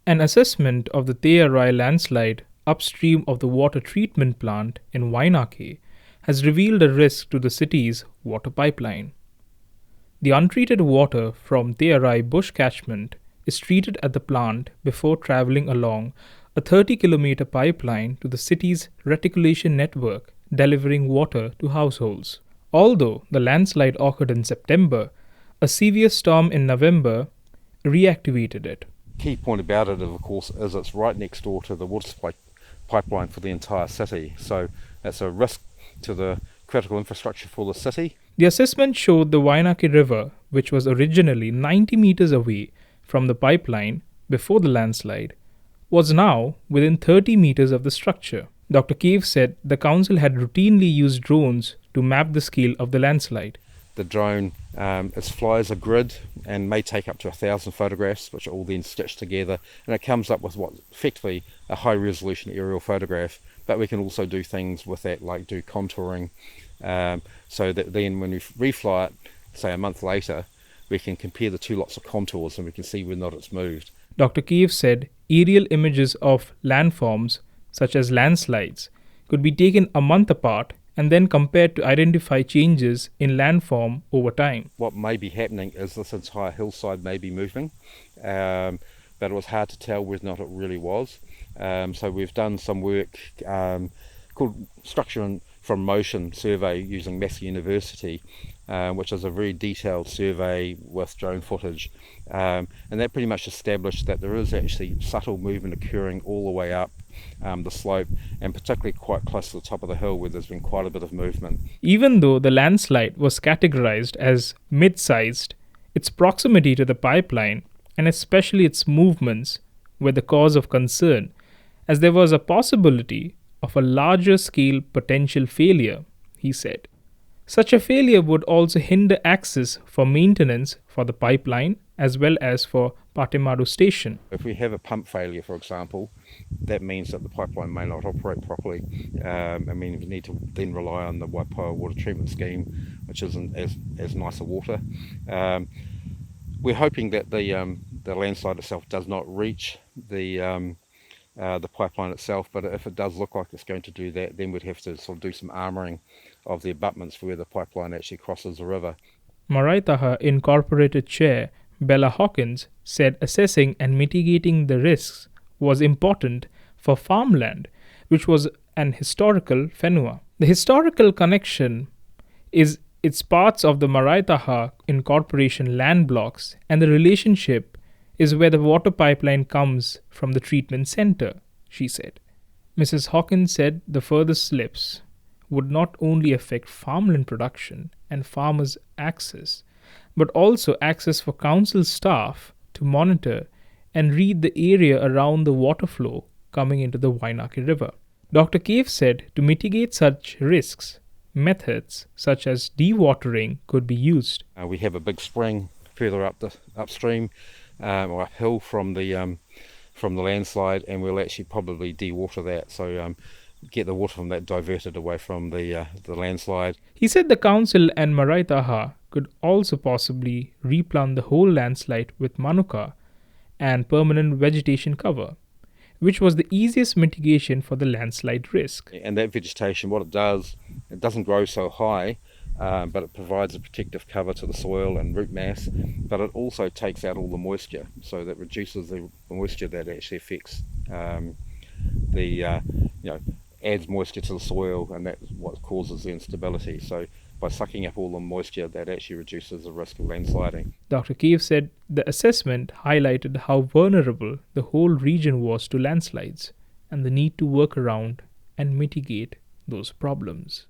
An assessment of the Te Arai landslide upstream of the water treatment plant in Waingake has revealed a risk to the city's water pipeline. The untreated water from Te Arai Bush Catchment is treated at the plant before travelling along a 30-kilometre pipeline to the city's reticulation network, delivering water to households. Although the landslide occurred in September, a severe storm in November reactivated it. Key point about it, of course, is it's right next door to the water supply pipeline for the entire city. So that's a risk to the critical infrastructure for the city. The assessment showed the Waingake River, which was originally 90 meters away from the pipeline before the landslide, was now within 30 meters of the structure. Dr. Cave said the council had routinely used drones to map the scale of the landslide. The drone flies a grid and may take up to 1,000 photographs, which are all then stitched together, and it comes up with what effectively a high resolution aerial photograph. But we can also do things with that, like do contouring, so that then when we refly it, say a month later, we can compare the two lots of contours and we can see whether or not it's moved. Dr. Cave said aerial images of landforms, such as landslides, could be taken a month apart and then compared to identify changes in landform over time. What may be happening is this entire hillside may be moving, but it was hard to tell whether or not it really was. So we've done some work called Structure from Motion survey using Massey University, which is a very detailed survey with drone footage. And that pretty much established that there is actually subtle movement occurring all the way up the slope, and particularly quite close to the top of the hill where there's been quite a bit of movement. Even though the landslide was categorized as mid-sized, its proximity to the pipeline, and especially its movements, were the cause of concern, as there was a possibility of a larger scale potential failure, he said. Such a failure would also hinder access for maintenance for the pipeline as well as for Patemadu Station. If we have a pump failure, for example, that means that the pipeline may not operate properly. We need to then rely on the Waipawa water treatment scheme, which isn't as nice a water. We're hoping that the landslide itself does not reach the pipeline itself, but if it does look like it's going to do that, then we'd have to sort of do some armouring of the abutments for where the pipeline actually crosses the river. Marae Taha Incorporated Chair Bella Hawkins said assessing and mitigating the risks was important for farmland, which was an historical whenua. The historical connection is its parts of the Marae Taha Incorporation land blocks, and the relationship is where the water pipeline comes from the treatment center, she said. Mrs. Hawkins said the further slips would not only affect farmland production and farmers' access, but also access for council staff to monitor and read the area around the water flow coming into the Waingake River. Dr. Cave said to mitigate such risks, methods such as dewatering could be used. We have a big spring further upstream or uphill from the landslide, and we'll actually probably dewater that. So get the water from that diverted away from the landslide. He said the council and Marae Taha could also possibly replant the whole landslide with manuka and permanent vegetation cover, which was the easiest mitigation for the landslide risk. And that vegetation, what it does, it doesn't grow so high, but it provides a protective cover to the soil and root mass, but it also takes out all the moisture, so that reduces the moisture that actually affects adds moisture to the soil, and that's what causes the instability. So by sucking up all the moisture, that actually reduces the risk of landsliding. Dr. Cave said the assessment highlighted how vulnerable the whole region was to landslides and the need to work around and mitigate those problems.